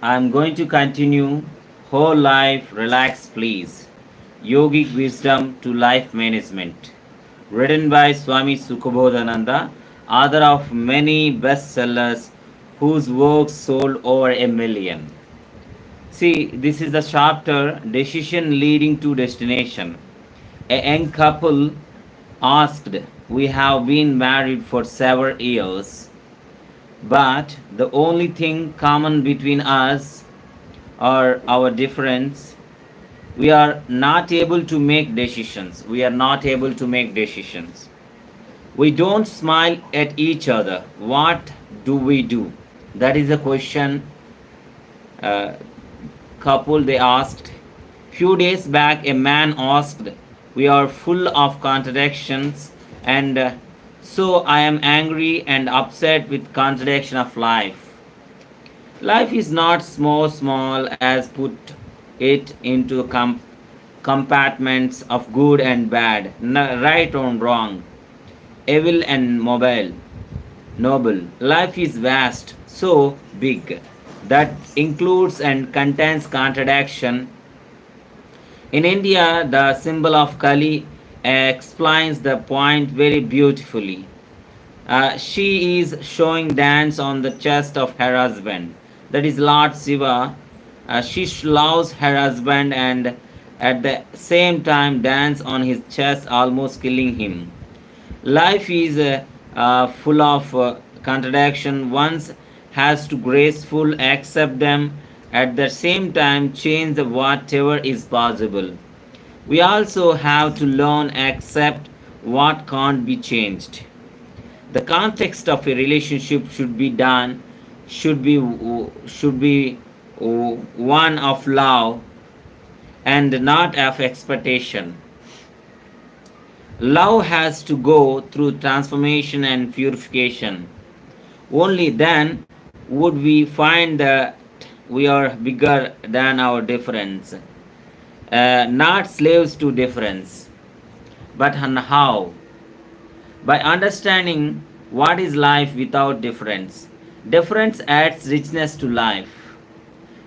I'm going to continue Whole Life Relax Please Yogic Wisdom to Life Management, written by Swami Sukhabodhananda, author of many bestsellers whose works sold over a million. See, this is the chapter Decision Leading to Destination. A young couple asked, "We have been married for several years, but the only thing common between us are our difference. We are not able to make decisions. We are not able to make decisions. We don't smile at each other. What do we do?" That is a question uh, couple they asked. Few days back, a man asked, "We are full of contradictions, and so I am angry and upset with contradiction of life. Life is not small as put it into compartments of good and bad, right or wrong, evil and mobile, noble. Life is vast, so big, that includes and contains contradiction. In India, the symbol of Kali explains the point very beautifully. She is showing dance on the chest of her husband. That is Lord Shiva. She loves her husband and at the same time dance on his chest, almost killing him. Life is full of contradiction. One has to graceful accept them, at the same time change the whatever is possible. We also have to learn accept what can't be changed. The context of a relationship should be one of love and not of expectation. Love has to go through transformation and purification. Only then would we find that we are bigger than our difference, not slaves to difference. But how? By understanding what is life without difference. Difference adds richness to life.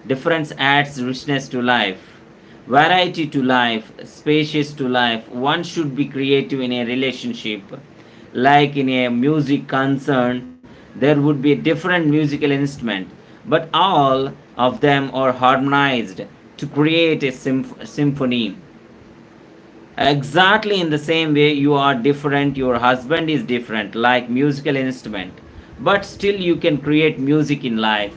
Difference adds richness to life, variety to life, spacious to life. One should be creative in a relationship. Like in a music concern, there would be a different musical instrument, but all of them are harmonized to create a symphony. Exactly in the same way, you are different, your husband is different, like musical instrument, but still you can create music in life.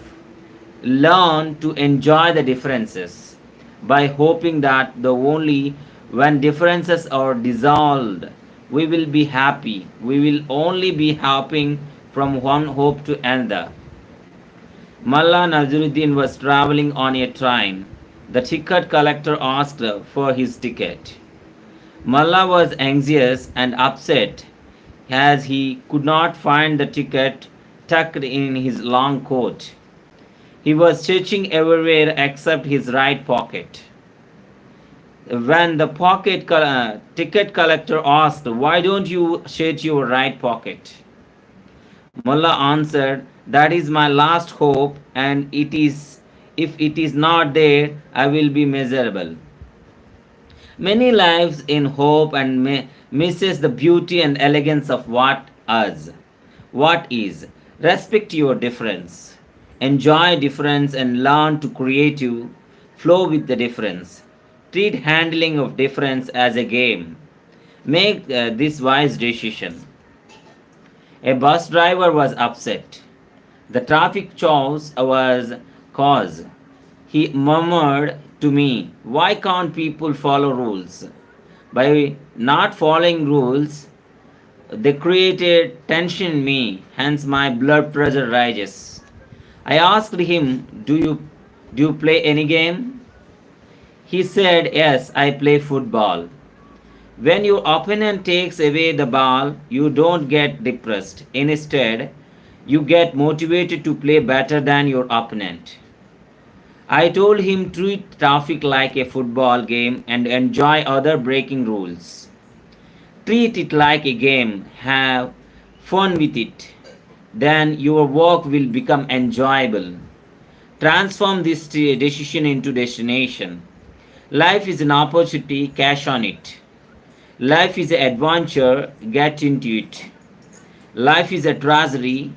Learn to enjoy the differences by hoping that the only when differences are dissolved, we will be happy. We will only be hopping from one hope to another. Mullah Nazaruddin was traveling on a train. The ticket collector asked for his ticket. Mullah was anxious and upset as he could not find the ticket tucked in his long coat. He was searching everywhere except his right pocket. When the ticket collector asked, "Why don't you search your right pocket?" Mullah answered, "That is my last hope, and if it is not there, I will be miserable." Many lives in hope and misses the beauty and elegance of what is. Respect your difference. Enjoy difference and learn to creative flow with the difference. Treat handling of difference as a game. Make this wise decision. A bus driver was upset. The traffic chaos was cause. He murmured to me, "Why can't people follow rules?" By not following rules, they created tension in me, hence my blood pressure rises. I asked him, Do you play any game?" He said, "Yes, I play football." When your opponent takes away the ball, you don't get depressed. Instead, you get motivated to play better than your opponent. I told him treat traffic like a football game and enjoy other breaking rules. Treat it like a game, have fun with it. Then your work will become enjoyable. Transform this decision into destination. Life is an opportunity, cash on it. Life is an adventure, get into it. Life is a treasury,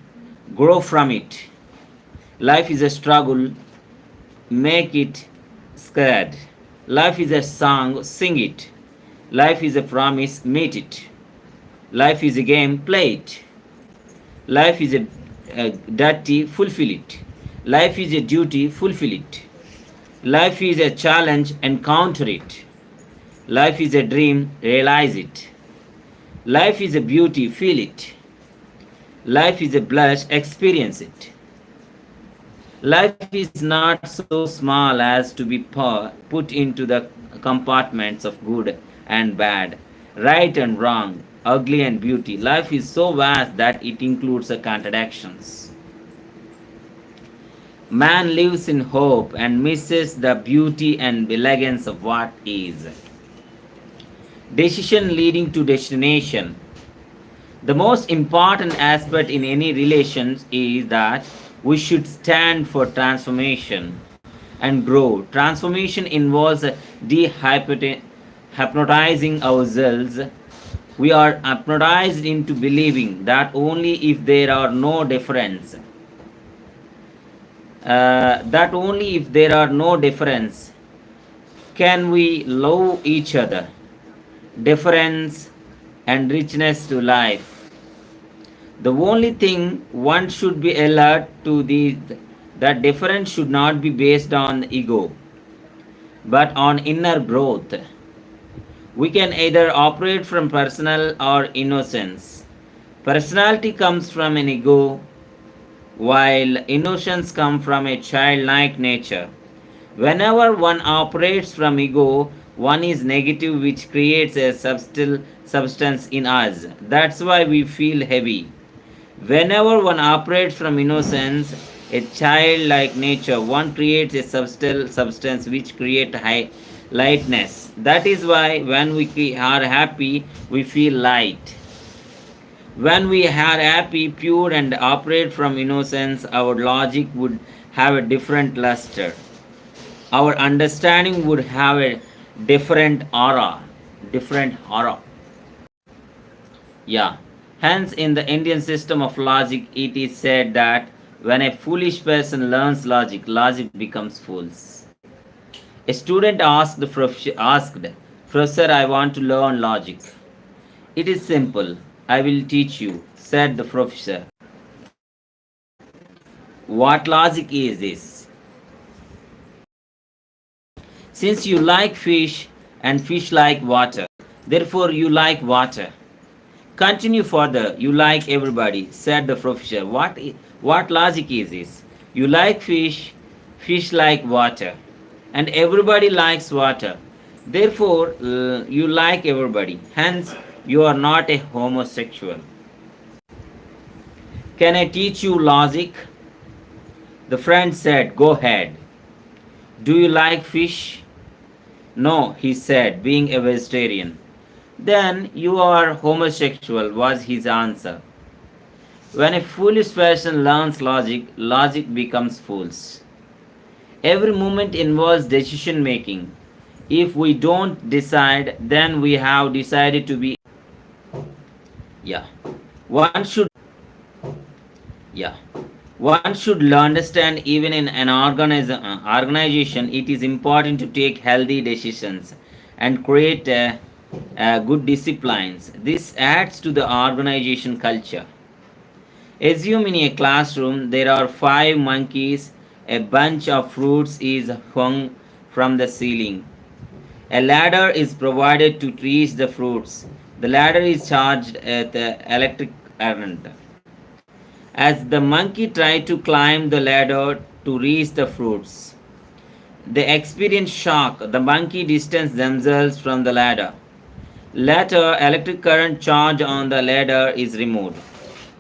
grow from it. Life is a struggle, make it scared. Life is a song, sing it. Life is a promise, meet it. Life is a game, play it. Life is a duty, fulfill it. Life is a duty, fulfill it. Life is a challenge, encounter it. Life is a dream, realize it. Life is a beauty, feel it. Life is a blush, experience it. Life is not so small as to be put into the compartments of good and bad, right and wrong, ugly and beauty. Life is so vast that it includes the contradictions. Man lives in hope and misses the beauty and elegance of what is. Decision leading to destination. The most important aspect in any relations is that we should stand for transformation and grow. Transformation involves hypnotizing ourselves. We are hypnotized into believing that only if there are no difference, can we love each other. Difference and richness to life. The only thing one should be alert to that difference should not be based on ego, but on inner growth. We can either operate from personal or innocence. Personality comes from an ego, while innocence comes from a childlike nature. Whenever one operates from ego, one is negative, which creates a substance in us. That's why we feel heavy. Whenever one operates from innocence, a childlike nature, one creates a substance which creates high lightness. That is why when we are happy, we feel light. When we are happy, pure, and operate from innocence, our logic would have a different luster. Our understanding would have a different aura. Different aura. Yeah. Hence, in the Indian system of logic, it is said that when a foolish person learns logic, logic becomes fools. A student Professor, I want to learn logic. It is simple. I will teach you, said the professor. What logic is this? Since you like fish and fish like water, therefore you like water. Continue further. You like everybody, said the professor. What logic is this? You like fish, fish like water, and everybody likes water. Therefore, you like everybody. Hence, you are not a homosexual. Can I teach you logic? The friend said, go ahead. Do you like fish? No, he said, being a vegetarian. Then you are homosexual, was his answer. When a foolish person learns logic, logic becomes fools. Every moment involves decision making. If we don't decide, then we have decided to be. Yeah. One should. Yeah. One should understand even in an organization, it is important to take healthy decisions and create good disciplines. This adds to the organization culture. Assume in a classroom there are 5 monkeys, a bunch of fruits is hung from the ceiling. A ladder is provided to reach the fruits. The ladder is charged at the electric current. As the monkey tried to climb the ladder to reach the fruits, they experienced shock. The monkey distanced themselves from the ladder. Later, electric current charge on the ladder is removed.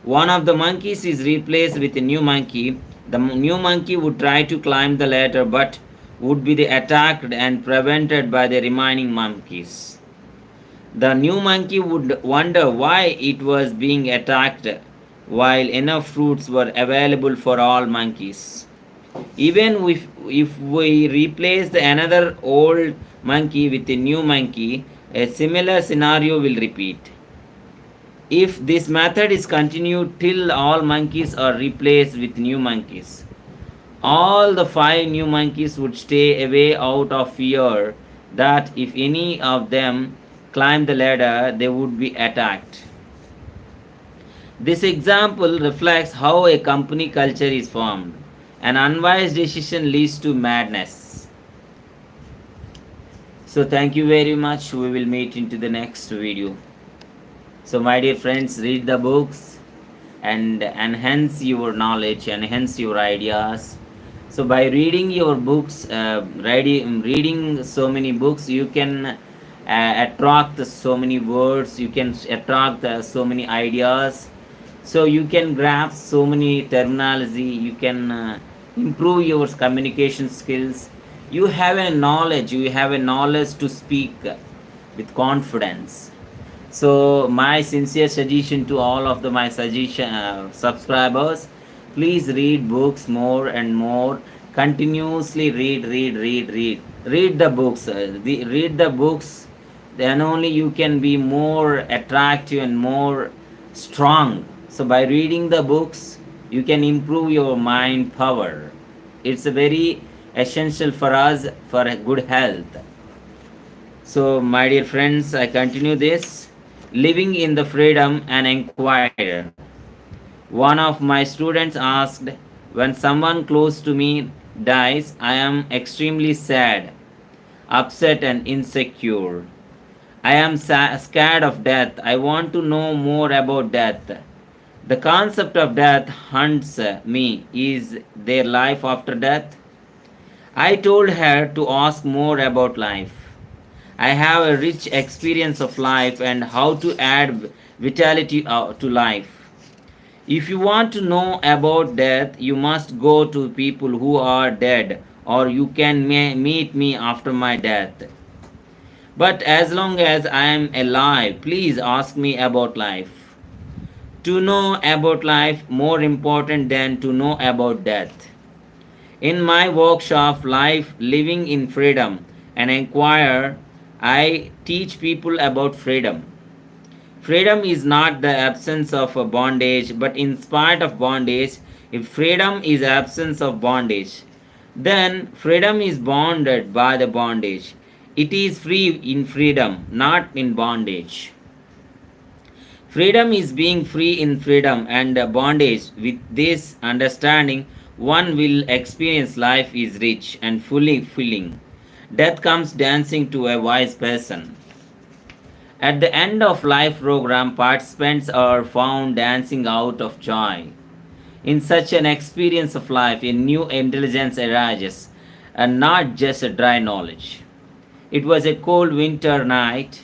One of the monkeys is replaced with a new monkey. The new monkey would try to climb the ladder but would be attacked and prevented by the remaining monkeys. The new monkey would wonder why it was being attacked while enough fruits were available for all monkeys. Even if we replace another old monkey with a new monkey, a similar scenario will repeat. If this method is continued till all monkeys are replaced with new monkeys, all the five new monkeys would stay away out of fear that if any of them climbed the ladder, they would be attacked. This example reflects how a company culture is formed. An unwise decision leads to madness. So, thank you very much. We will meet into the next video. So, my dear friends, read the books and enhance your knowledge, enhance your ideas. So, by reading your books, reading so many books, you can attract so many words, you can attract so many ideas. So, you can grasp so many terminology, you can improve your communication skills. You have a knowledge to speak with confidence. So my sincere suggestion to all of my suggestion subscribers, please read books more and more. Continuously read the books. Read the books, then only you can be more attractive and more strong. So by reading the books, you can improve your mind power. It's a very essential for us for a good health. So, my dear friends, I continue this. Living in the freedom and inquirer. One of my students asked, when someone close to me dies, I am extremely sad, upset, and insecure. I am scared of death. I want to know more about death. The concept of death haunts me. Is there life after death? I told her to ask more about life. I have a rich experience of life and how to add vitality to life. If you want to know about death, you must go to people who are dead, or you can meet me after my death. But as long as I am alive, please ask me about life. To know about life more important than to know about death. In my workshop, Life Living in Freedom and Inquire, I teach people about freedom. Freedom is not the absence of a bondage, but in spite of bondage. If freedom is absence of bondage, then freedom is bonded by the bondage. It is free in freedom, not in bondage. Freedom is being free in freedom and bondage. With this understanding, one will experience life is rich and fully filling. Death comes dancing to a wise person. At the end of life program, participants are found dancing out of joy. In such an experience of life, a new intelligence arises, and not just a dry knowledge. It was a cold winter night.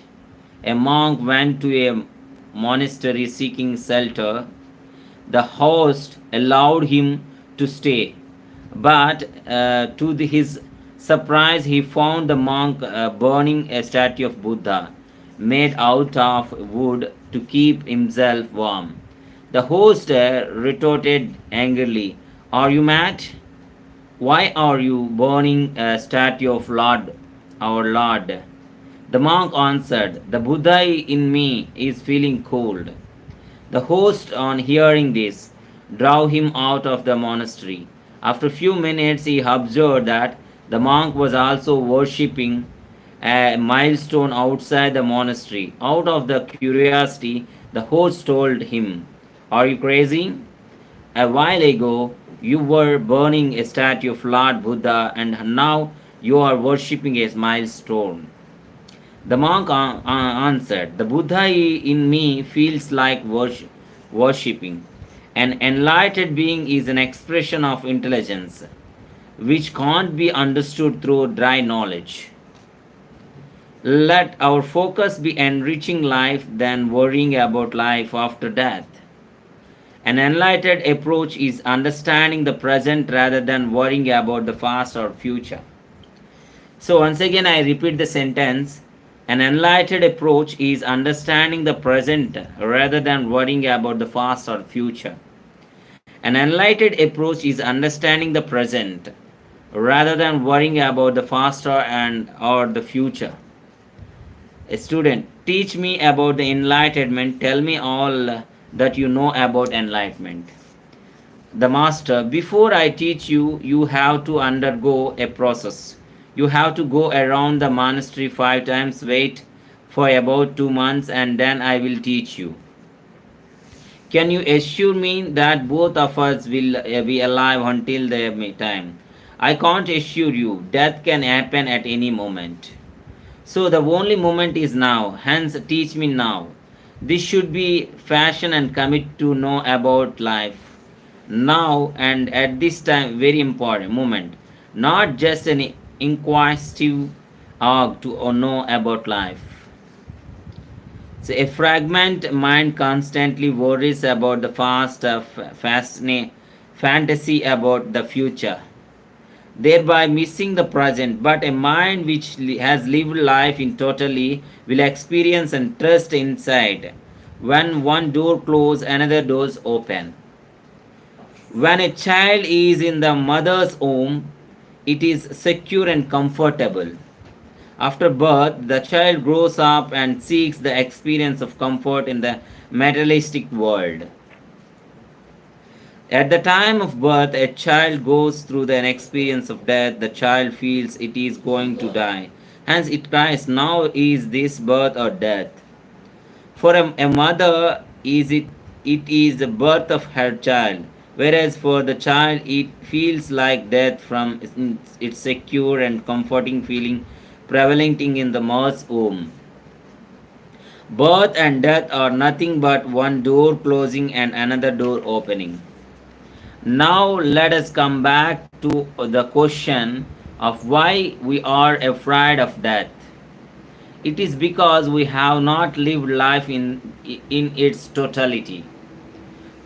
A monk went to a monastery seeking shelter. The host allowed him to stay, but his surprise, he found the monk burning a statue of Buddha made out of wood to keep himself warm. The host retorted angrily, "Are you mad? Why are you burning a statue of Lord, our Lord?" The monk answered, "The Buddha in me is feeling cold." The host, on hearing this, drove him out of the monastery. After a few minutes, he observed that the monk was also worshipping a milestone outside the monastery. Out of the curiosity, the host told him, "Are you crazy? A while ago, you were burning a statue of Lord Buddha, and now you are worshipping a milestone." The monk answered, "The Buddha in me feels like worshipping. An enlightened being is an expression of intelligence, which can't be understood through dry knowledge. Let our focus be enriching life than worrying about life after death. An enlightened approach is understanding the present rather than worrying about the past or future." So, once again, I repeat the sentence. An enlightened approach is understanding the present rather than worrying about the past or future. An enlightened approach is understanding the present rather than worrying about the faster and or the future. A student, teach me about the enlightenment. Tell me all that you know about enlightenment. The master, before I teach you, you have to undergo a process. You have to go around the monastery 5 times, wait for about 2 months, and then I will teach you. Can you assure me that both of us will be alive until the time? I can't assure you. Death can happen at any moment. So the only moment is now. Hence, teach me now. This should be fashion and commit to know about life. Now and at this time, very important moment. Not just an inquisitive arg to know about life. So a fragment mind constantly worries about the past, fantasy about the future, thereby missing the present. But a mind which has lived life in totally will experience and trust inside. When one door closes, another doors open. When a child is in the mother's womb, it is secure and comfortable. After birth, the child grows up and seeks the experience of comfort in the materialistic world. At the time of birth, a child goes through an experience of death. The child feels it is going to die. Hence, it cries, now is this birth or death? For a mother, it is the birth of her child, whereas for the child, it feels like death from its secure and comforting feeling prevalent in the mother's womb. Birth and death are nothing but one door closing and another door opening. Now let us come back to the question of why we are afraid of death. It is because we have not lived life in its totality.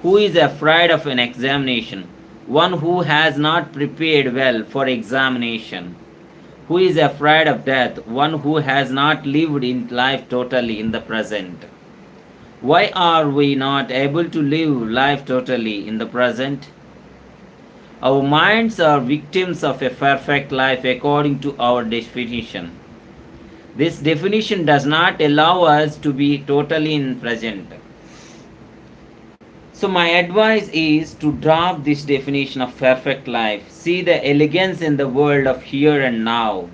Who is afraid of an examination? One who has not prepared well for examination. Who is afraid of death? One who has not lived in life totally in the present. Why are we not able to live life totally in the present? Our minds are victims of a perfect life according to our definition. This definition does not allow us to be totally in present. So my advice is to drop this definition of perfect life. See the elegance in the world of here and now.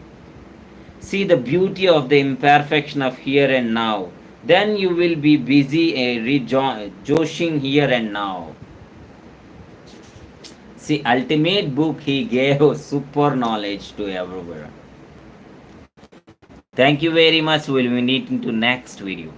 See the beauty of the imperfection of here and now. Then you will be busy rejoicing here and now. See, ultimate book he gave super knowledge to everywhere. Thank you very much. We'll be meeting to next video.